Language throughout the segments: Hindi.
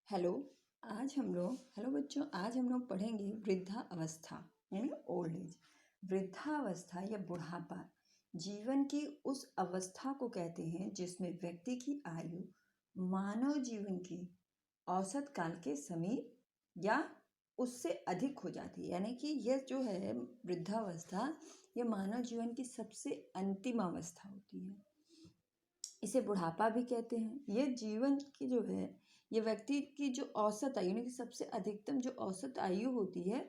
हेलो हेलो बच्चों, आज हम लोग पढ़ेंगे वृद्धा अवस्था यानी ओल्ड एज। वृद्धावस्था या बुढ़ापा जीवन की उस अवस्था को कहते हैं जिसमें व्यक्ति की आयु मानव जीवन की औसत काल के समीप या उससे अधिक हो जाती है। यानी कि यह जो है वृद्धावस्था, यह मानव जीवन की सबसे अंतिम अवस्था होती है। इसे बुढ़ापा भी कहते हैं। यह जीवन की जो है, ये व्यक्ति की जो औसत आयु यानी कि सबसे अधिकतम जो औसत आयु होती है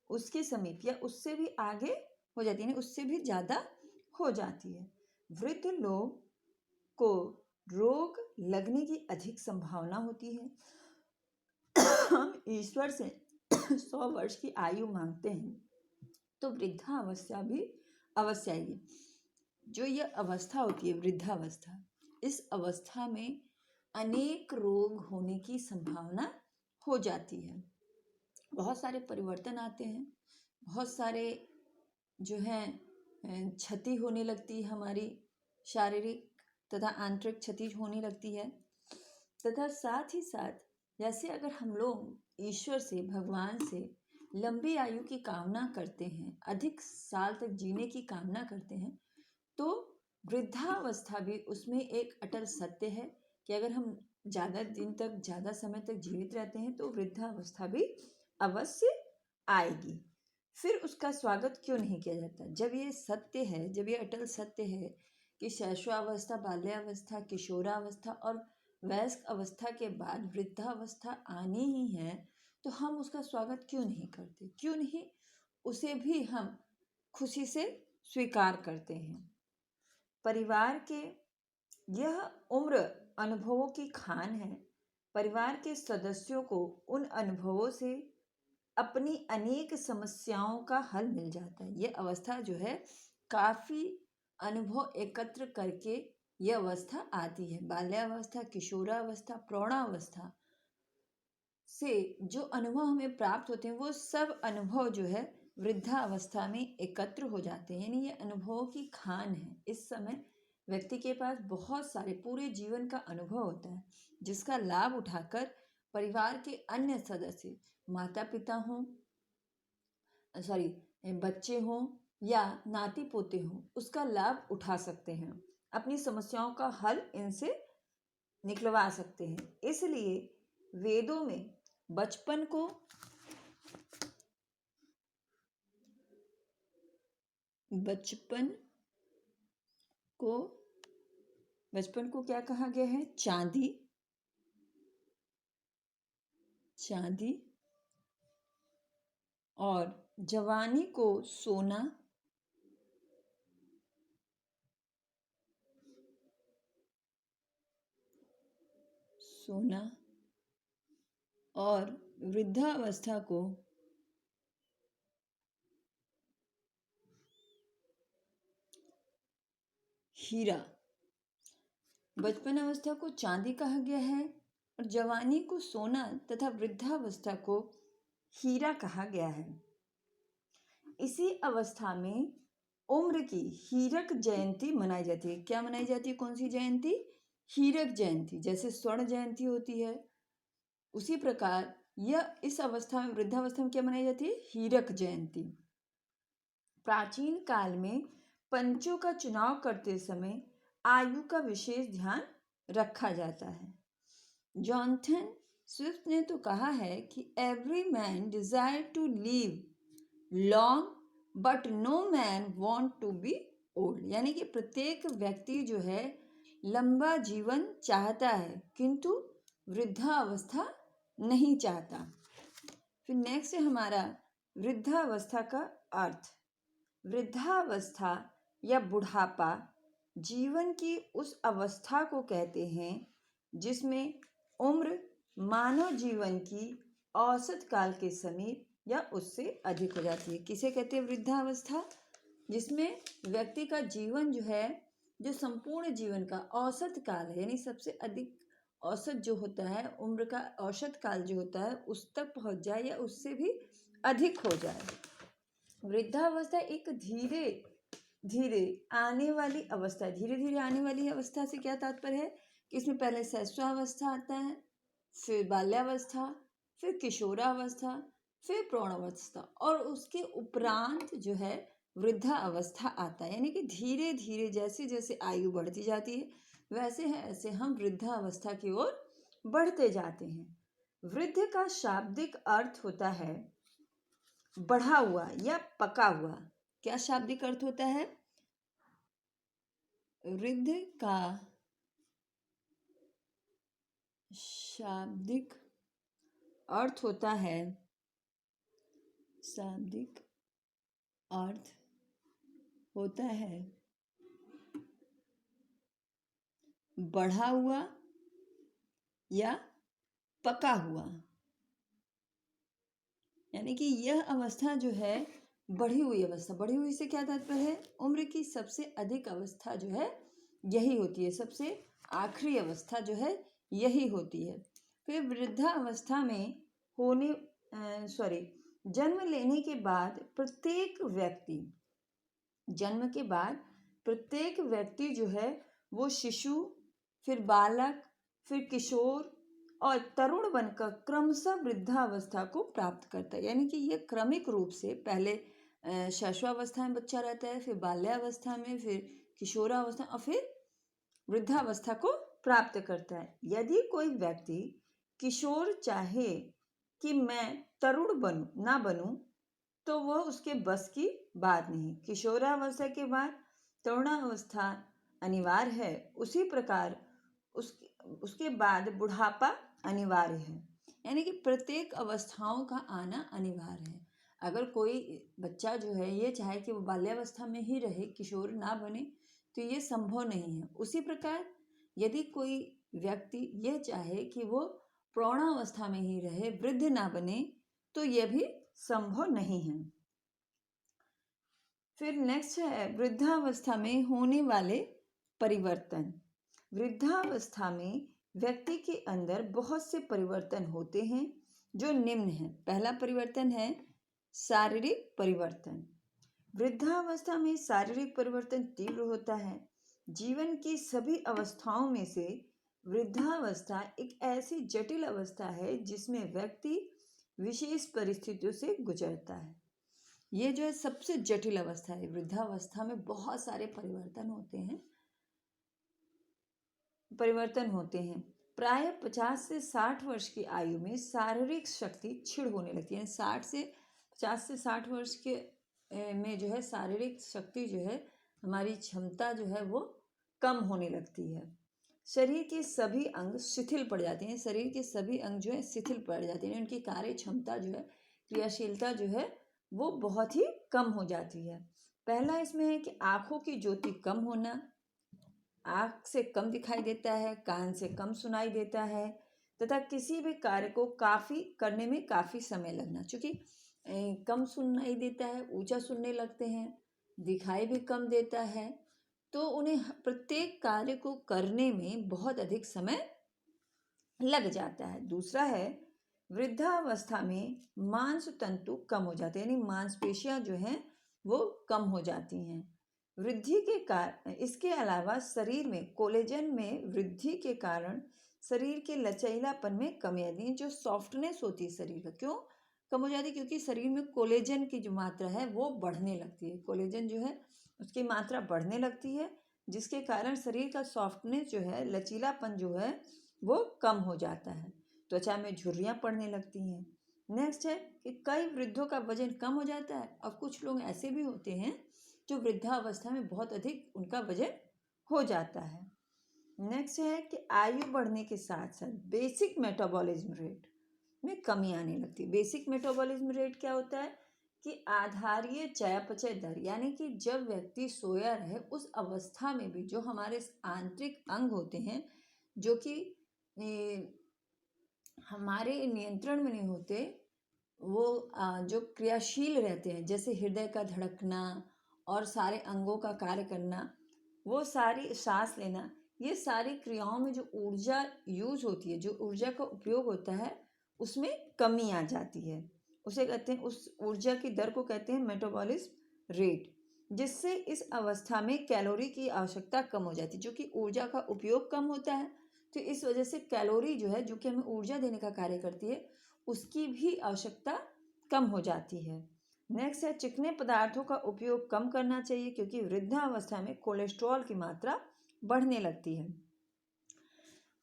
उसके समीप या उससे भी आगे हो जाती है, यानी उससे भी ज़्यादा हो जाती है। वृद्ध लोग को रोग लगने की अधिक संभावना होती है। हम ईश्वर से 100 वर्ष की आयु मांगते हैं तो वृद्धावस्था भी अवश्य आएगी। जो यह अवस्था होती है वृद्धावस्था, इस अवस्था में अनेक रोग होने की संभावना हो जाती है। बहुत सारे परिवर्तन आते हैं, बहुत सारे जो हैं क्षति होने लगती है, हमारी शारीरिक तथा आंतरिक क्षति होने लगती है। तथा साथ ही साथ जैसे अगर हम लोग ईश्वर से, भगवान से लंबी आयु की कामना करते हैं, अधिक साल तक जीने की कामना करते हैं, तो वृद्धावस्था भी उसमें एक अटल सत्य है कि अगर हम ज़्यादा दिन तक, ज़्यादा समय तक जीवित रहते हैं तो वृद्धावस्था भी अवश्य आएगी। फिर उसका स्वागत क्यों नहीं किया जाता? जब ये सत्य है, जब ये अटल सत्य है कि शैशवावस्था, बाल्यावस्था, किशोरावस्था और वयस्क अवस्था के बाद वृद्धावस्था आनी ही है, तो हम उसका स्वागत क्यों नहीं करते? क्यों नहीं उसे भी हम खुशी से स्वीकार करते हैं? परिवार के यह उम्र अनुभवों की खान है। परिवार के सदस्यों को उन अनुभवों से अपनी अनेक समस्याओं का हल मिल जाता है। यह अवस्था जो है काफ़ी अनुभव एकत्र करके यह अवस्था आती है। बाल्यावस्था, किशोरावस्था, प्रौढ़ावस्था से जो अनुभव हमें प्राप्त होते हैं वो सब अनुभव जो है वृद्धावस्था में एकत्र हो जाते हैं। यानी ये अनुभवों की खान है। इस समय व्यक्ति के पास बहुत सारे पूरे जीवन का अनुभव होता है जिसका लाभ उठाकर परिवार के अन्य सदस्य, माता पिता हों, बच्चे हों या नाती पोते हों, उसका लाभ उठा सकते हैं, अपनी समस्याओं का हल इनसे निकलवा सकते हैं। इसलिए वेदों में बचपन को क्या कहा गया है? चांदी और जवानी को सोना और वृद्धावस्था को हीरा। बचपन अवस्था को चांदी कहा गया है और जवानी को सोना तथा वृद्धावस्था को हीरा कहा गया है। इसी अवस्था में उम्र की हीरक जयंती मनाई जाती है। क्या मनाई जाती है? कौन सी जयंती? हीरक जयंती। जैसे स्वर्ण जयंती होती है, उसी प्रकार यह इस अवस्था में, वृद्धावस्था में क्या मनाई जाती है? हीरक जयंती। प्राचीन काल में पंचों का चुनाव करते समय आयु का विशेष ध्यान रखा जाता है। जॉनथन स्विफ्ट ने तो कहा है कि every man desire to live long but no man want to be old. यानी कि प्रत्येक व्यक्ति जो है लंबा जीवन चाहता है किंतु वृद्धावस्था नहीं चाहता। फिर नेक्स्ट है हमारा वृद्धावस्था का अर्थ। वृद्धावस्था या बुढ़ापा जीवन की उस अवस्था को कहते हैं जिसमें उम्र मानव जीवन की औसत काल के समीप या उससे अधिक हो जाती है। किसे कहते हैं वृद्धावस्था? जिसमें व्यक्ति का जीवन जो है, जो संपूर्ण जीवन का औसत काल है, यानी सबसे अधिक औसत जो होता है, उम्र का औसत काल जो होता है, उस तक पहुंच जाए या उससे भी अधिक हो जाए। वृद्धावस्था एक धीरे धीरे आने वाली अवस्था है। धीरे धीरे आने वाली अवस्था से क्या तात्पर्य है कि इसमें पहले शैशवावस्था आता है, फिर बाल्यावस्था, फिर किशोरावस्था, फिर प्रौढ़ावस्था और उसके उपरांत जो है वृद्धा अवस्था आता है। यानी कि धीरे धीरे जैसे जैसे आयु बढ़ती जाती है वैसे है ऐसे हम वृद्धा अवस्था की ओर बढ़ते जाते हैं। वृद्ध का शाब्दिक अर्थ होता है बढ़ा हुआ या पका हुआ। क्या शाब्दिक अर्थ होता है? वृद्ध का शाब्दिक अर्थ होता है शाब्दिक अर्थ होता है बढ़ा हुआ या पका हुआ। यानी कि यह अवस्था जो है बढ़ी हुई अवस्था, बढ़ी हुई से क्या तात्पर्य है? उम्र की सबसे अधिक अवस्था जो है यही होती है, सबसे आखिरी अवस्था जो है यही होती है। फिर वृद्धा अवस्था में होने जन्म लेने के बाद प्रत्येक व्यक्ति जो है वो शिशु, फिर बालक, फिर किशोर और तरुण बनकर क्रमशः वृद्धावस्था को प्राप्त करता है। यानी कि ये क्रमिक रूप से पहले शैशवावस्था में बच्चा रहता है, फिर बाल्यावस्था में, फिर किशोरावस्था और फिर वृद्धावस्था को प्राप्त करता है। यदि कोई व्यक्ति किशोर चाहे कि मैं तरुण ना बनूं तो वह उसके बस की बात नहीं। किशोरावस्था के बाद तरुणावस्था अनिवार्य है, उसी प्रकार उसके बाद बुढ़ापा अनिवार्य है। यानी कि प्रत्येक अवस्थाओं का आना अनिवार्य है। अगर कोई बच्चा जो है ये चाहे कि वो बाल्यावस्था में ही रहे, किशोर ना बने, तो ये संभव नहीं है। उसी प्रकार यदि कोई व्यक्ति ये चाहे कि वो प्रौढ़ावस्था में ही रहे, वृद्ध ना बने, तो यह भी संभव नहीं है। फिर नेक्स्ट है वृद्धावस्था में होने वाले परिवर्तन। वृद्धावस्था में व्यक्ति के अंदर बहुत से परिवर्तन होते हैं जो निम्न हैं। पहला परिवर्तन है शारीरिक परिवर्तन। वृद्धावस्था में शारीरिक परिवर्तन तीव्र होता है। जीवन की सभी अवस्थाओं में से वृद्धावस्था एक ऐसी जटिल अवस्था है जिसमें व्यक्ति विशेष परिस्थितियों से गुजरता है। ये जो है सबसे जटिल अवस्था है। वृद्धावस्था में बहुत सारे परिवर्तन होते हैं। प्राय 50 से 60 वर्ष की आयु में शारीरिक शक्ति क्षीण होने लगती है। 50 से 60 वर्ष के में जो है शारीरिक शक्ति जो है, हमारी क्षमता जो है वो कम होने लगती है। शरीर के सभी अंग शिथिल पड़ जाते हैं। शरीर के सभी अंग जो है शिथिल पड़ जाते हैं। उनकी कार्य क्षमता जो है, क्रियाशीलता जो है वो बहुत ही कम हो जाती है। पहला इसमें है कि आँखों की ज्योति कम होना, आँख से कम दिखाई देता है, कान से कम सुनाई देता है तथा किसी भी कार्य को करने में काफ़ी समय लगना। चूँकि कम सुनाई देता है, ऊंचा सुनने लगते हैं, दिखाई भी कम देता है, तो उन्हें प्रत्येक कार्य को करने में बहुत अधिक समय लग जाता है। दूसरा है वृद्धावस्था में मांस तंतु कम हो जाते हैं, यानी मांसपेशियां जो हैं वो कम हो जाती हैं। वृद्धि के कारण इसके अलावा शरीर में कोलेजन में वृद्धि के कारण शरीर के लचीलापन में कमी आती है। जो सॉफ्टनेस होती है शरीर का, क्यों कम हो जाती है? क्योंकि शरीर में कोलेजन की जो मात्रा है वो बढ़ने लगती है। कोलेजन जो है उसकी मात्रा बढ़ने लगती है, जिसके कारण शरीर का सॉफ्टनेस जो है, लचीलापन जो है वो कम हो जाता है। त्वचा में झुर्रियाँ पड़ने लगती हैं। नेक्स्ट है कि कई वृद्धों का वजन कम हो जाता है और कुछ लोग ऐसे भी होते हैं जो वृद्धावस्था में बहुत अधिक उनका वजन हो जाता है। नेक्स्ट है कि आयु बढ़ने के साथ साथ बेसिक मेटाबॉलिज्म रेट में कमी आने लगती है। बेसिक मेटाबॉलिज्म रेट क्या होता है? कि आधारीय चयापचय दर, यानी कि जब व्यक्ति सोया रहे उस अवस्था में भी जो हमारे आंतरिक अंग होते हैं जो कि हमारे नियंत्रण में नहीं होते, वो जो क्रियाशील रहते हैं, जैसे हृदय का धड़कना और सारे अंगों का कार्य करना, वो सारी सांस लेना, ये सारी क्रियाओं में जो ऊर्जा यूज होती है, जो ऊर्जा का उपयोग होता है, उसमें कमी आ जाती है। उसे कहते हैं, उस ऊर्जा की दर को कहते हैं मेटाबॉलिज्म रेट, जिससे इस अवस्था में कैलोरी की आवश्यकता कम हो जाती है। जो कि ऊर्जा का उपयोग कम होता है तो इस वजह से कैलोरी जो है, जो कि हमें ऊर्जा देने का कार्य करती है, उसकी भी आवश्यकता कम हो जाती है। नेक्स्ट है, चिकने पदार्थों का उपयोग कम करना चाहिए, क्योंकि वृद्धावस्था में कोलेस्ट्रॉल की मात्रा बढ़ने लगती है।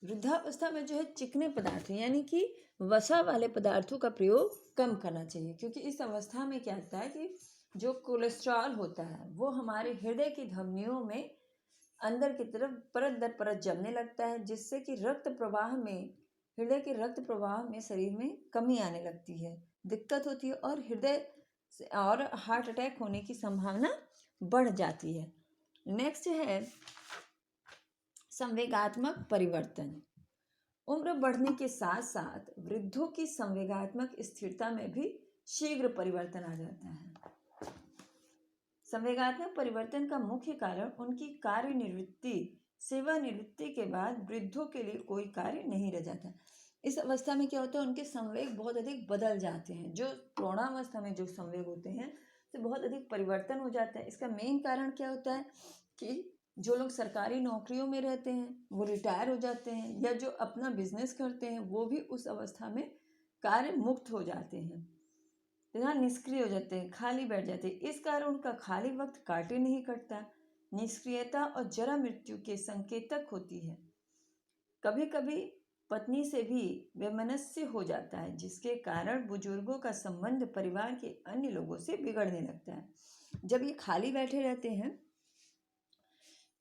वृद्धावस्था में जो है चिकने पदार्थ यानी कि वसा वाले पदार्थों का प्रयोग कम करना चाहिए, क्योंकि इस अवस्था में क्या होता है कि जो कोलेस्ट्रॉल होता है वो हमारे हृदय की धमनियों में अंदर की तरफ परत दर परत जमने लगता है, जिससे कि रक्त प्रवाह में, हृदय के रक्त प्रवाह में शरीर में कमी आने लगती है, दिक्कत होती है और हृदय और हार्ट अटैक होने की संभावना बढ़ जाती है। नेक्स्ट है संवेगात्मक परिवर्तन। उम्र बढ़ने के साथ साथ वृद्धों की संवेगात्मक स्थिरता में भी शीघ्र परिवर्तन आ जाता है। संवेगात्मक परिवर्तन का मुख्य कारण उनकी कार्य सेवानिवृत्ति के बाद वृद्धों के लिए कोई कार्य नहीं रह जाता। इस अवस्था में क्या होता है, उनके संवेग बहुत अधिक बदल जाते हैं। जो प्रौढ़ावस्था में जो संवेग होते हैं तो बहुत अधिक परिवर्तन हो जाता है। इसका मेन कारण क्या होता है कि जो लोग सरकारी नौकरियों में रहते हैं वो रिटायर हो जाते हैं, या जो अपना बिजनेस करते हैं वो भी उस अवस्था में कार्य मुक्त हो जाते हैं तथा निष्क्रिय हो जाते हैं, खाली बैठ जाते हैं। इस कारण उनका खाली वक्त काटे नहीं कटता। निष्क्रियता और जरा मृत्यु के संकेतक होती है। कभी कभी पत्नी से भी वैमनस्य हो जाता है, जिसके कारण बुजुर्गों का संबंध परिवार के अन्य लोगों से बिगड़ने लगता है। जब ये खाली बैठे रहते हैं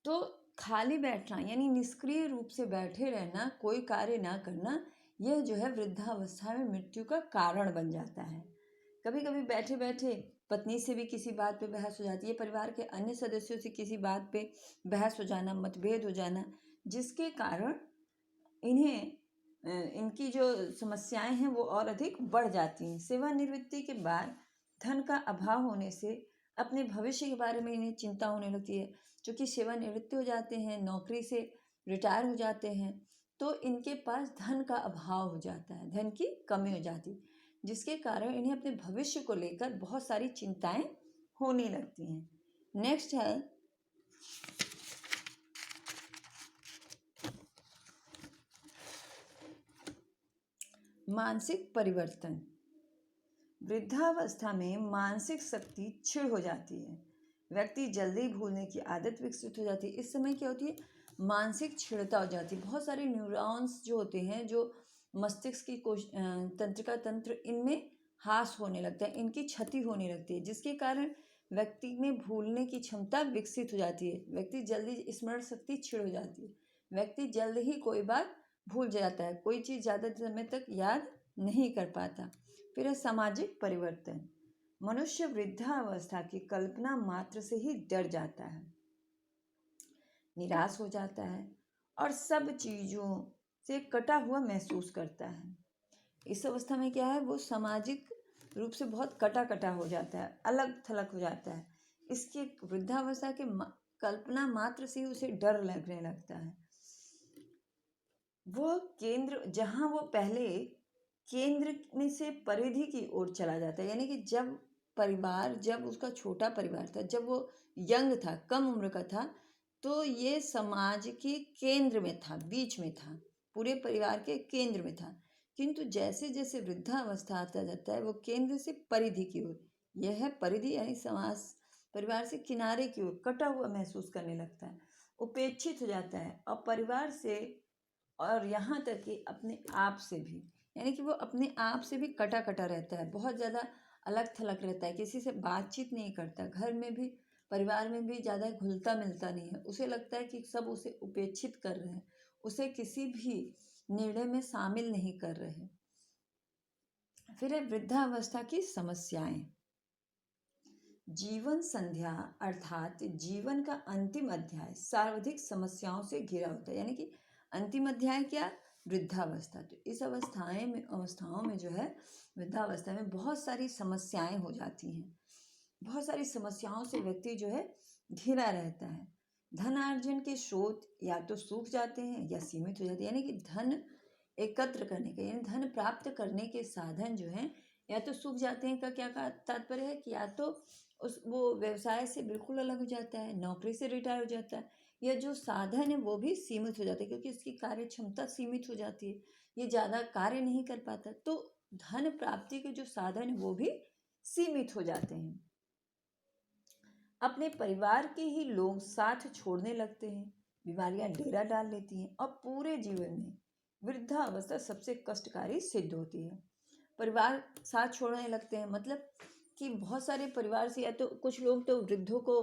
तो खाली बैठना यानी निष्क्रिय रूप से बैठे रहना, कोई कार्य ना करना, यह जो है वृद्धावस्था में मृत्यु का कारण बन जाता है। कभी कभी बैठे बैठे पत्नी से भी किसी बात पे बहस हो जाती है, परिवार के अन्य सदस्यों से किसी बात पे बहस हो जाना, मतभेद हो जाना, जिसके कारण इनकी जो समस्याएं हैं वो और अधिक बढ़ जाती हैं। सेवानिवृत्ति के बाद धन का अभाव होने से अपने भविष्य के बारे में इन्हें चिंता होने लगती है। चूँकि सेवानिवृत्ति हो जाते हैं, नौकरी से रिटायर हो जाते हैं, तो इनके पास धन का अभाव हो जाता है, धन की कमी हो जाती है, जिसके कारण इन्हें अपने भविष्य को लेकर बहुत सारी चिंताएं होने लगती हैं। नेक्स्ट है मानसिक परिवर्तन। वृद्धावस्था में मानसिक शक्ति क्षीण हो जाती है, व्यक्ति जल्दी भूलने की आदत विकसित हो जाती है। इस समय क्या होती है, मानसिक क्षीणता हो जाती है। बहुत सारे न्यूरॉन्स जो होते हैं, जो मस्तिष्क की तंत्रिका तंत्र, इनमें ह्रास होने लगता है, इनकी क्षति होने लगती है, जिसके कारण व्यक्ति में भूलने की क्षमता विकसित हो जाती है, व्यक्ति जल्दी स्मरण शक्ति क्षीण हो जाती है, व्यक्ति जल्द ही कोई बात भूल जाता है, कोई चीज़ ज़्यादा समय तक याद नहीं कर पाता। फिर है सामाजिक परिवर्तन। मनुष्य वृद्धावस्था की कल्पना मात्र से ही डर जाता है, निराश हो जाता है और सब चीज़ों से कटा हुआ महसूस करता है। इस अवस्था में क्या है, वो सामाजिक रूप से बहुत कटा कटा हो जाता है, अलग थलग हो जाता है। इसकी वृद्धावस्था के कल्पना मात्र से ही उसे डर लगने लगता है। वो केंद्र, जहाँ वो पहले केंद्र में से परिधि की ओर चला जाता है, यानी कि जब उसका छोटा परिवार था, जब वो यंग था, कम उम्र का था, तो ये समाज के केंद्र में था, बीच में था, पूरे परिवार के केंद्र में था। किंतु जैसे जैसे वृद्धावस्था आता जाता है वो केंद्र से परिधि की ओर, यह है परिधि यानी समाज, परिवार से किनारे की ओर कटा हुआ महसूस करने लगता है, उपेक्षित हो जाता है और परिवार से और यहाँ तक कि अपने आप से भी, यानी कि वो अपने आप से भी कटा कटा रहता है, बहुत ज़्यादा अलग थलग रहता है, किसी से बातचीत नहीं करता, घर में भी परिवार में भी ज़्यादा घुलता मिलता नहीं है। उसे लगता है कि सब उसे उपेक्षित कर रहे हैं, उसे किसी भी निर्णय में शामिल नहीं कर रहे। फिर है वृद्धावस्था की समस्याएं। जीवन संध्या अर्थात जीवन का अंतिम अध्याय सर्वाधिक समस्याओं से घिरा होता है, यानी कि अंतिम अध्याय क्या, वृद्धावस्था। तो इस अवस्थाओं में जो है वृद्धावस्था में बहुत सारी समस्याएं हो जाती हैं, बहुत सारी समस्याओं से व्यक्ति जो है घिरा रहता है। धनार्जन के स्रोत या तो सूख जाते हैं या सीमित हो जाते हैं, यानी कि धन एकत्र करने के, यानी धन प्राप्त करने के साधन जो हैं या तो सूख जाते हैं। का क्या तात्पर्य है कि या तो वो व्यवसाय से बिल्कुल अलग हो जाता है, नौकरी से रिटायर हो जाता है, या जो साधन है वो भी सीमित हो जाते हैं, क्योंकि इसकी कार्य क्षमता सीमित हो जाती है, ये ज़्यादा कार्य नहीं कर पाता, तो धन प्राप्ति के जो साधन है वो भी सीमित हो जाते हैं। अपने परिवार के ही लोग साथ छोड़ने लगते हैं, बीमारियां डेरा डाल लेती हैं और पूरे जीवन में वृद्धावस्था सबसे कष्टकारी सिद्ध होती है। परिवार साथ छोड़ने लगते हैं मतलब कि बहुत सारे परिवार से, या तो कुछ लोग तो वृद्धों को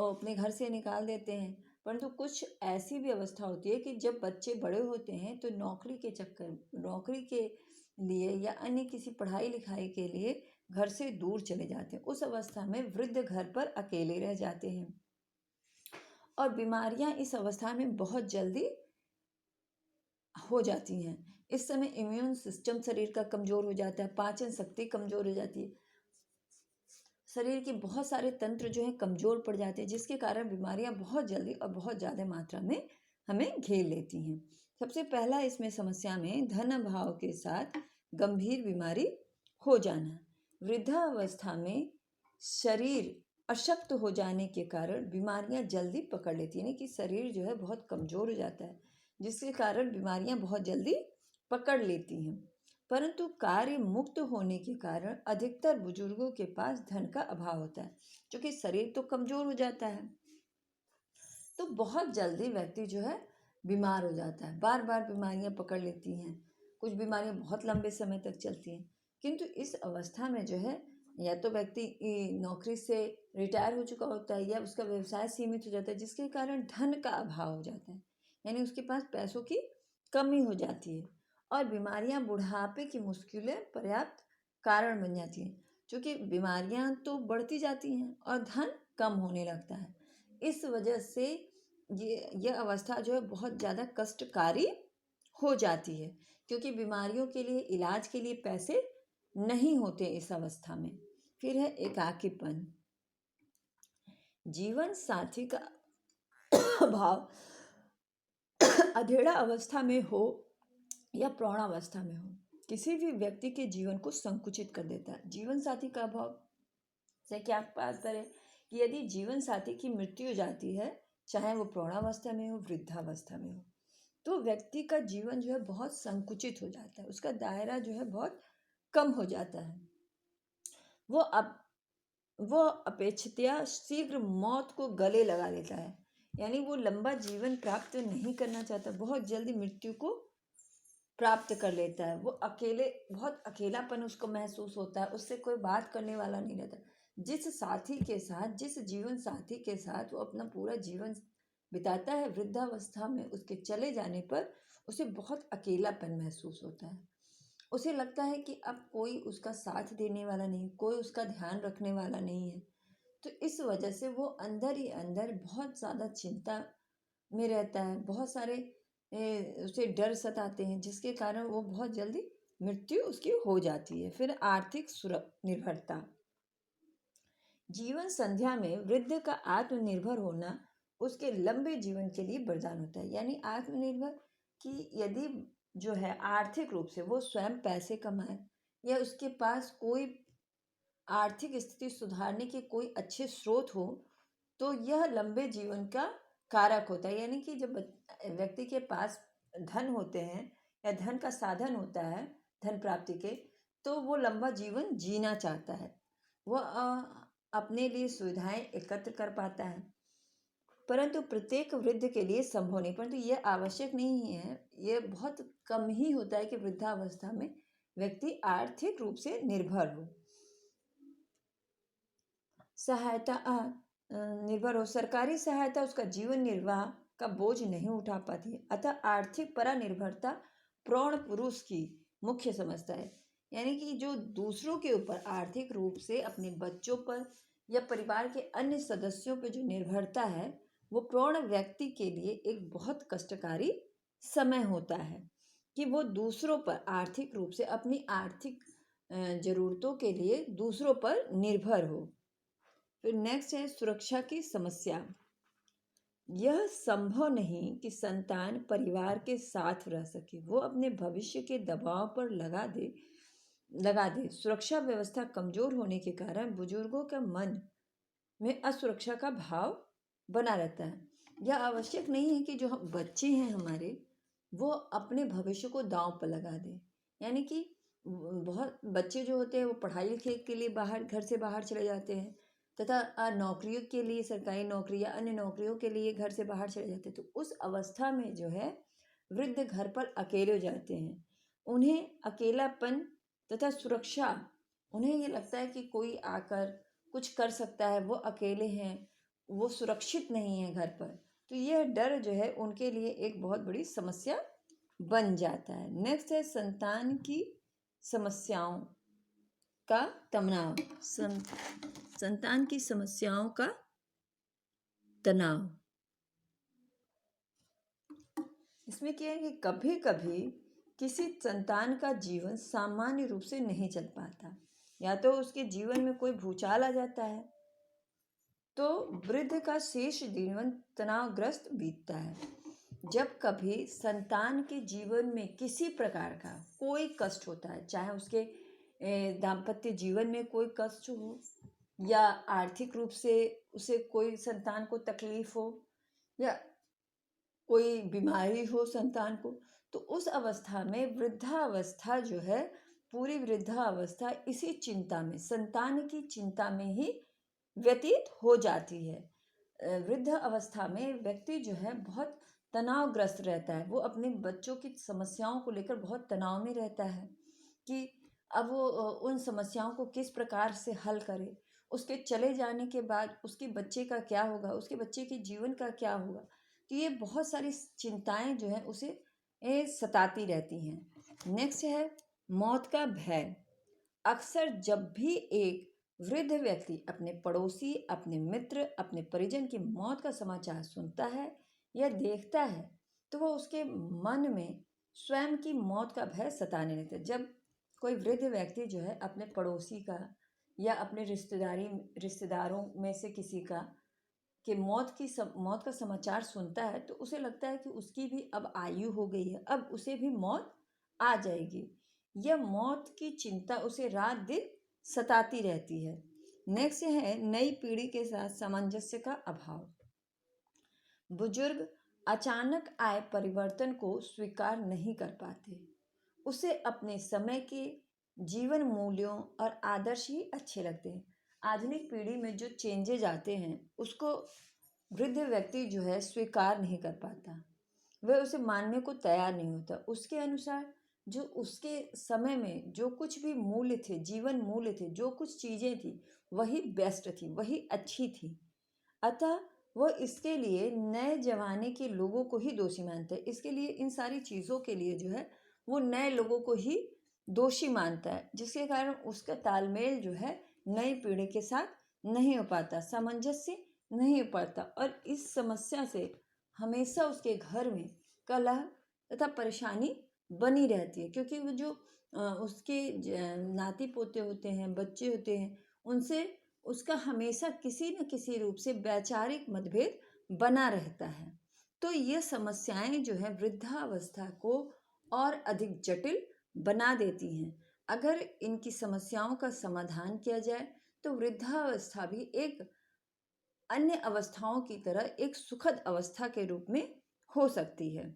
अपने घर से निकाल देते हैं, परंतु कुछ ऐसी भी अवस्था होती है कि जब बच्चे बड़े होते हैं तो नौकरी के लिए या अन्य किसी पढ़ाई लिखाई के लिए घर से दूर चले जाते हैं। उस अवस्था में वृद्ध घर पर अकेले रह जाते हैं और बीमारियां इस अवस्था में बहुत जल्दी हो जाती हैं। इस समय इम्यून सिस्टम शरीर का कमज़ोर हो जाता है, पाचन शक्ति कमज़ोर हो जाती है, शरीर के बहुत सारे तंत्र जो हैं कमज़ोर पड़ जाते हैं, जिसके कारण बीमारियां बहुत जल्दी और बहुत ज़्यादा मात्रा में हमें घेर लेती हैं। सबसे पहला इसमें समस्या में धन अभाव के साथ गंभीर बीमारी हो जाना। वृद्धावस्था में शरीर अशक्त हो जाने के कारण बीमारियां जल्दी पकड़ लेती हैं, यानी कि शरीर जो है बहुत कमज़ोर हो जाता है, जिसके कारण बीमारियां बहुत जल्दी पकड़ लेती हैं। परंतु कार्य मुक्त होने के कारण अधिकतर बुजुर्गों के पास धन का अभाव होता है, क्योंकि शरीर तो कमज़ोर हो जाता है, तो बहुत जल्दी व्यक्ति जो है बीमार हो जाता है, बार बार बीमारियां पकड़ लेती हैं। कुछ बीमारियां बहुत लंबे समय तक चलती हैं, किंतु इस अवस्था में जो है या तो व्यक्ति नौकरी से रिटायर हो चुका होता है या उसका व्यवसाय सीमित हो जाता है, जिसके कारण धन का अभाव हो जाता है, यानी उसके पास पैसों की कमी हो जाती है और बीमारियां बुढ़ापे की मुश्किलें पर्याप्त कारण बन जाती हैं, क्योंकि बीमारियां तो बढ़ती जाती हैं और धन कम होने लगता है। इस वजह से ये अवस्था जो है बहुत ज़्यादा कष्टकारी हो जाती है, क्योंकि बीमारियों के लिए इलाज के लिए पैसे नहीं होते इस अवस्था में। फिर है एकाकीपन। जीवन साथी का अभाव अधेड़ा अवस्था में हो या प्रौढ़ावस्था में हो, किसी भी व्यक्ति के जीवन को संकुचित कर देता है। जीवन साथी का अभाव से क्या बात करें कि यदि जीवन साथी की मृत्यु हो जाती है, चाहे वो प्रौढ़ावस्था में हो वृद्धावस्था में हो, तो व्यक्ति का जीवन जो है बहुत संकुचित हो जाता है, उसका दायरा जो है बहुत कम हो जाता है। वो अपेक्षितया शीघ्र मौत को गले लगा लेता है, यानी वो लंबा जीवन प्राप्त नहीं करना चाहता, बहुत जल्दी मृत्यु को प्राप्त कर लेता है। वो बहुत अकेलापन उसको महसूस होता है, उससे कोई बात करने वाला नहीं रहता। जिस जीवन साथी के साथ वो अपना पूरा जीवन बिताता है, वृद्धावस्था में उसके चले जाने पर उसे बहुत अकेलापन महसूस होता है। उसे लगता है कि अब कोई उसका साथ देने वाला नहीं, कोई उसका ध्यान रखने वाला नहीं है। तो इस वजह से वो अंदर ही अंदर बहुत ज़्यादा चिंता में रहता है, बहुत सारे उसे डर सताते हैं, जिसके कारण वो बहुत जल्दी मृत्यु उसकी हो जाती है। फिर आर्थिक निर्भरता। जीवन संध्या में वृद्ध का आत्मनिर्भर होना उसके लंबे जीवन के लिए वरदान होता है, यानी आत्मनिर्भर कि यदि जो है आर्थिक रूप से वो स्वयं पैसे कमाए या उसके पास कोई आर्थिक स्थिति सुधारने के कोई अच्छे स्रोत हो, तो यह लंबे जीवन का कारक होता है। यानी कि जब व्यक्ति के पास धन होते हैं या धन का साधन होता है धन प्राप्ति के, तो वो लंबा जीवन जीना चाहता है, वह अपने लिए सुविधाएं एकत्र कर पाता है। परंतु प्रत्येक वृद्ध के लिए संभव नहीं, परंतु यह आवश्यक नहीं है, यह बहुत कम ही होता है कि वृद्धावस्था में व्यक्ति आर्थिक रूप से निर्भर हो, निर्भर हो। सरकारी सहायता उसका जीवन निर्वाह का बोझ नहीं उठा पाती है, अतः आर्थिक परानिर्भरता प्रौढ़ पुरुष की मुख्य समस्या है। यानी कि जो दूसरों के ऊपर आर्थिक रूप से अपने बच्चों पर या परिवार के अन्य सदस्यों पर जो निर्भरता है, वो प्रौढ़ व्यक्ति के लिए एक बहुत कष्टकारी समय होता है कि वो दूसरों पर आर्थिक रूप से अपनी आर्थिक ज़रूरतों के लिए दूसरों पर निर्भर हो। फिर नेक्स्ट है सुरक्षा की समस्या। यह संभव नहीं कि संतान परिवार के साथ रह सके, वो अपने भविष्य के दबाव पर लगा दे। सुरक्षा व्यवस्था कमजोर होने के कारण बुजुर्गों के मन में असुरक्षा का भाव बना रहता है। या आवश्यक नहीं है कि जो हम बच्चे हैं हमारे, वो अपने भविष्य को दांव पर लगा दें। यानी कि बहुत बच्चे जो होते हैं वो पढ़ाई लिखाई के लिए बाहर, घर से बाहर चले जाते हैं, तथा नौकरियों के लिए, सरकारी नौकरी या अन्य नौकरियों के लिए घर से बाहर चले जाते हैं। तो उस अवस्था में जो है वृद्ध घर पर अकेले हो जाते हैं। उन्हें अकेलापन तथा सुरक्षा, उन्हें ये लगता है कि कोई आकर कुछ कर सकता है, वो अकेले हैं, वो सुरक्षित नहीं है घर पर। तो यह डर जो है उनके लिए एक बहुत बड़ी समस्या बन जाता है। नेक्स्ट है संतान की समस्याओं का तनाव। संतान की समस्याओं का तनाव। इसमें क्या है कि कभी कभी किसी संतान का जीवन सामान्य रूप से नहीं चल पाता, या तो उसके जीवन में कोई भूचाल आ जाता है, तो वृद्ध का शेष जीवन तनावग्रस्त बीतता है। जब कभी संतान के जीवन में किसी प्रकार का कोई कष्ट होता है, चाहे उसके दाम्पत्य जीवन में कोई कष्ट हो, या आर्थिक रूप से उसे कोई संतान को तकलीफ हो, या कोई बीमारी हो संतान को, तो उस अवस्था में वृद्धावस्था जो है, पूरी वृद्धावस्था इसी चिंता में, संतान की चिंता में ही व्यतीत हो जाती है। वृद्ध अवस्था में व्यक्ति जो है बहुत तनावग्रस्त रहता है। वो अपने बच्चों की समस्याओं को लेकर बहुत तनाव में रहता है कि अब वो उन समस्याओं को किस प्रकार से हल करे, उसके चले जाने के बाद उसके बच्चे का क्या होगा, उसके बच्चे के जीवन का क्या होगा। तो ये बहुत सारी चिंताएं जो है उसे सताती रहती हैं। नेक्स्ट है मौत का भय। अक्सर जब भी एक वृद्ध व्यक्ति अपने पड़ोसी, अपने मित्र, अपने परिजन की मौत का समाचार सुनता है या देखता है, तो वह उसके मन में स्वयं की मौत का भय सताने लगता है। जब कोई वृद्ध व्यक्ति जो है अपने पड़ोसी का या अपने रिश्तेदारों में से किसी का कि मौत का समाचार सुनता है, तो उसे लगता है कि उसकी भी अब आयु हो गई है, अब उसे भी मौत आ जाएगी। यह मौत की चिंता उसे रात दिन सताती रहती है। नेक्स्ट है नई पीढ़ी के साथ सामंजस्य का अभाव। बुजुर्ग अचानक आए परिवर्तन को स्वीकार नहीं कर पाते। उसे अपने समय के जीवन मूल्यों और आदर्श ही अच्छे लगते हैं। आधुनिक पीढ़ी में जो चेंजेज आते हैं उसको वृद्ध व्यक्ति जो है स्वीकार नहीं कर पाता, वह उसे मानने को तैयार नहीं होता। उसके अनुसार जो उसके समय में जो कुछ भी मूल्य थे, जीवन मूल्य थे, जो कुछ चीज़ें थी, वही बेस्ट थी, वही अच्छी थी। अतः वह इसके लिए नए जमाने के लोगों को ही दोषी मानता है। इसके लिए, इन सारी चीज़ों के लिए जो है वो नए लोगों को ही दोषी मानता है, जिसके कारण उसका तालमेल जो है नई पीढ़ी के साथ नहीं हो पाता, सामंजस्य नहीं हो पाता, और इस समस्या से हमेशा उसके घर में कलह तथा परेशानी बनी रहती है। क्योंकि वो जो उसके नाती पोते होते हैं, बच्चे होते हैं, उनसे उसका हमेशा किसी न किसी रूप से वैचारिक मतभेद बना रहता है। तो ये समस्याएं जो है वृद्धावस्था को और अधिक जटिल बना देती हैं। अगर इनकी समस्याओं का समाधान किया जाए तो वृद्धावस्था भी एक अन्य अवस्थाओं की तरह एक सुखद अवस्था के रूप में हो सकती है।